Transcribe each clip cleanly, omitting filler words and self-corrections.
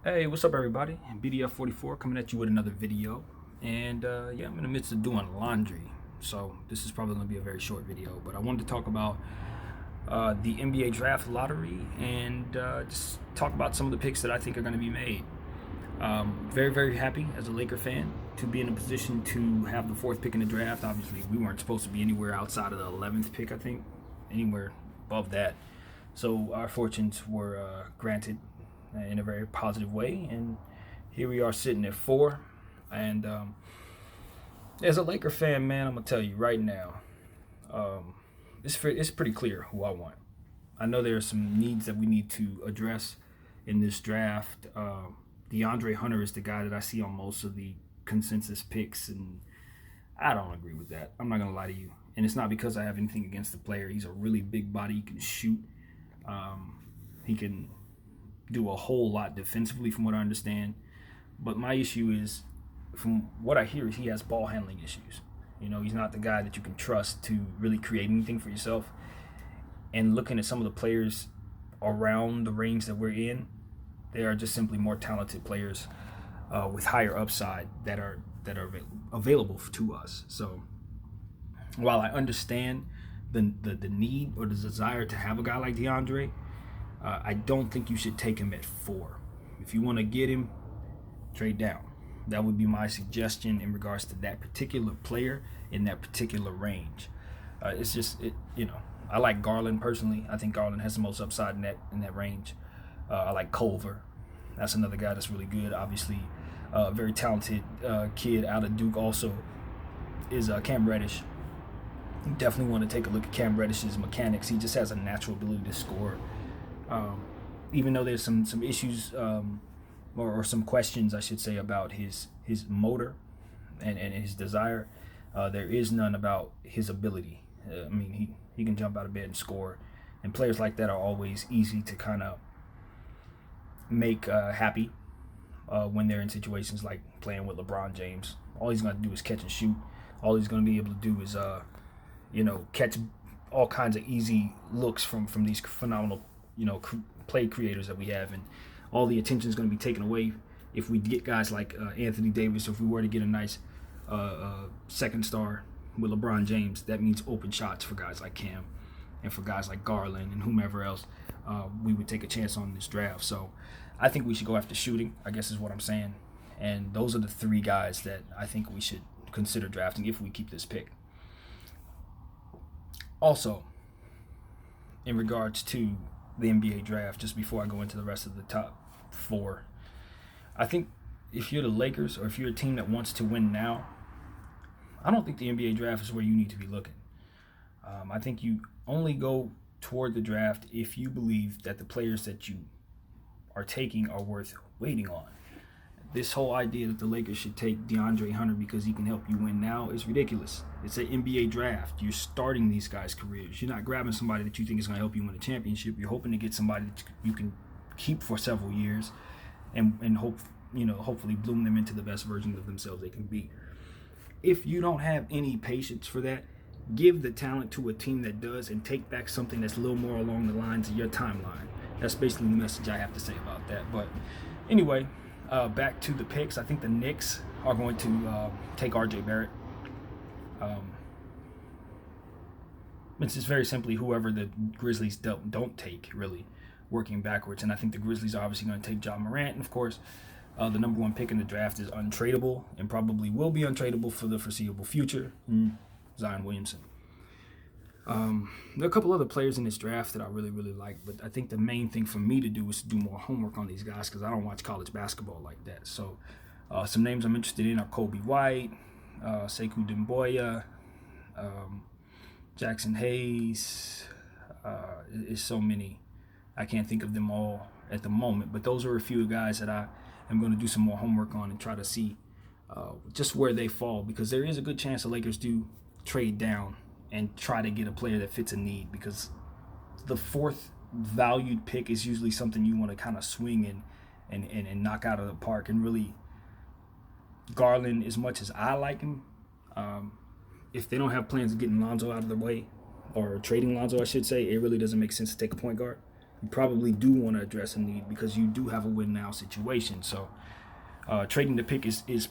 Hey, what's up, everybody? BDF44 coming at you with another video. And yeah, I'm in the midst of doing laundry. So this is probably going to be a very short video. But I wanted to talk about the NBA draft lottery and just talk about some of the picks that I think are going to be made. Very, very happy as a Laker fan to be in a position to have the fourth pick in the draft. Obviously, we weren't supposed to be anywhere outside of the 11th pick, I think, anywhere above that. So our fortunes were granted in a very positive way, and here we are sitting at four. And as a Laker fan, man, I'm gonna tell you right now, um, it's pretty clear who I want. I know there are some needs that we need to address in this draft. DeAndre Hunter is the guy that I see on most of the consensus picks, and I don't agree with that. I'm not gonna lie to you, and it's not because I have anything against the player. He's a really big body. He can shoot. He can do a whole lot defensively, from what I understand. But my issue is, from what I hear, is he has ball handling issues. You know, he's not the guy that you can trust to really create anything for yourself. And looking at some of the players around the range that we're in, they are just simply more talented players with higher upside that are available to us. So while I understand the need or the desire to have a guy like DeAndre, I don't think you should take him at four. If you want to get him, trade down. That would be my suggestion in regards to that particular player in that particular range. It's just I like Garland personally. I think Garland has the most upside in that range. I like Culver. That's another guy that's really good. Obviously, very talented kid out of Duke. Also, is Cam Reddish. You definitely want to take a look at Cam Reddish's mechanics. He just has a natural ability to score. Um, Even though there's some issues or some questions, I should say, about his motor and his desire, there is none about his ability. I mean, he can jump out of bed and score, and players like that are always easy to kind of make happy when they're in situations like playing with LeBron James. All he's going to do is catch and shoot. All he's going to be able to do is catch all kinds of easy looks from these phenomenal play creators that we have, and all the attention is going to be taken away if we get guys like Anthony Davis. Or if we were to get a nice second star with LeBron James, that means open shots for guys like Cam and for guys like Garland and whomever else we would take a chance on in this draft. So I think we should go after shooting, I guess is what I'm saying. And those are the three guys that I think we should consider drafting if we keep this pick. Also, in regards to the NBA draft, just before I go into the rest of the top four, I think if you're the Lakers or if you're a team that wants to win now, I don't think the NBA draft is where you need to be looking. I think you only go toward the draft if you believe that the players that you are taking are worth waiting on. This whole idea that the Lakers should take DeAndre Hunter because he can help you win now is ridiculous. It's an NBA draft. You're starting these guys' careers. You're not grabbing somebody that you think is going to help you win a championship. You're hoping to get somebody that you can keep for several years and hopefully bloom them into the best version of themselves they can be. If you don't have any patience for that, give the talent to a team that does and take back something that's a little more along the lines of your timeline. That's basically the message I have to say about that. But anyway, back to the picks. I think the Knicks are going to take RJ Barrett. It's just very simply whoever the Grizzlies don't take, really, working backwards. And I think the Grizzlies are obviously going to take Ja Morant. And of course, the number one pick in the draft is untradeable and probably will be untradeable for the foreseeable future. Zion Williamson. There are a couple other players in this draft that I really, really like, but I think the main thing for me to do is to do more homework on these guys because I don't watch college basketball like that. So some names I'm interested in are Kobe White, Sekou Demboya, Jackson Hayes. Is so many. I can't think of them all at the moment, but those are a few guys that I am going to do some more homework on and try to see just where they fall, because there is a good chance the Lakers do trade down and try to get a player that fits a need, because the fourth valued pick is usually something you want to kind of swing and knock out of the park. And really, Garland, as much as I like him, if they don't have plans of getting Lonzo out of the way, or trading Lonzo, I should say, it really doesn't make sense to take a point guard. you probably do want to address a need because you do have a win now situation. So trading the pick is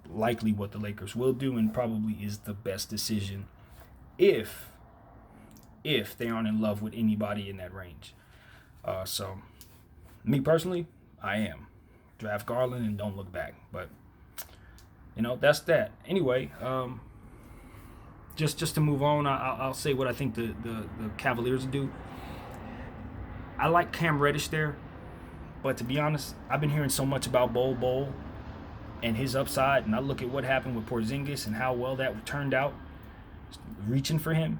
likely what the Lakers will do, and probably is the best decision if they aren't in love with anybody in that range. So me personally, I am. Draft Garland and don't look back. But that's that. Anyway, just to move on, I'll say what I think the Cavaliers will do. I like Cam Reddish there, but to be honest, I've been hearing so much about Bol and his upside, and I look at what happened with Porzingis and how well that turned out, reaching for him,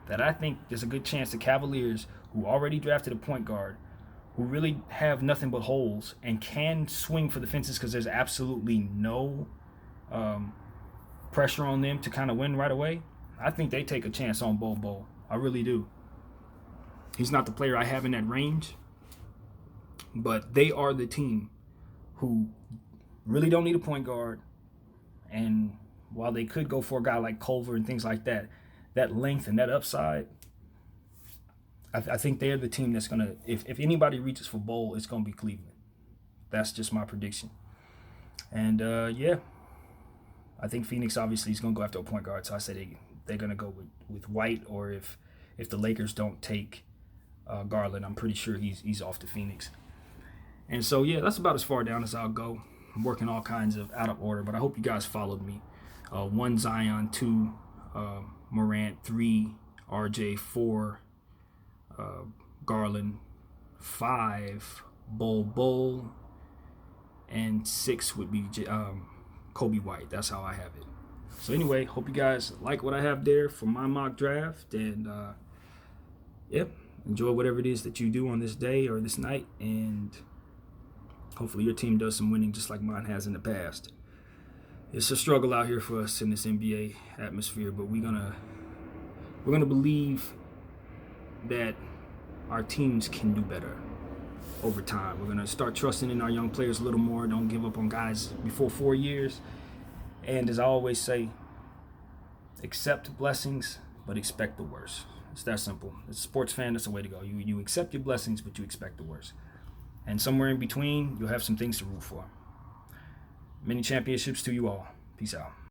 that I think there's a good chance the Cavaliers, who already drafted a point guard, who really have nothing but holes and can swing for the fences because there's absolutely no pressure on them to kind of win right away. I think they take a chance on Bol. I really do. He's not the player I have in that range, but they are the team who really don't need a point guard. And while they could go for a guy like Culver and things like that, that length and that upside, I think they're the team that's going to, if anybody reaches for Bol, it's going to be Cleveland. That's just my prediction. And, I think Phoenix obviously is going to go after a point guard. So I say they're going to go with White, or if the Lakers don't take Garland, I'm pretty sure he's off to Phoenix. And so, that's about as far down as I'll go. I'm working all kinds of out of order, but I hope you guys followed me. 1, Zion, 2, Morant, 3, RJ, 4, Garland, 5, Bol, and 6 would be Kobe White. That's how I have it. So anyway, hope you guys like what I have there for my mock draft, and enjoy whatever it is that you do on this day or this night, and hopefully your team does some winning just like mine has in the past. It's a struggle out here for us in this NBA atmosphere, but we're gonna believe that our teams can do better over time. We're gonna start trusting in our young players a little more. Don't give up on guys before 4 years. And as I always say, accept blessings, but expect the worst. It's that simple. As a sports fan, that's the way to go. You accept your blessings, but you expect the worst. And somewhere in between, you'll have some things to root for. Many championships to you all. Peace out.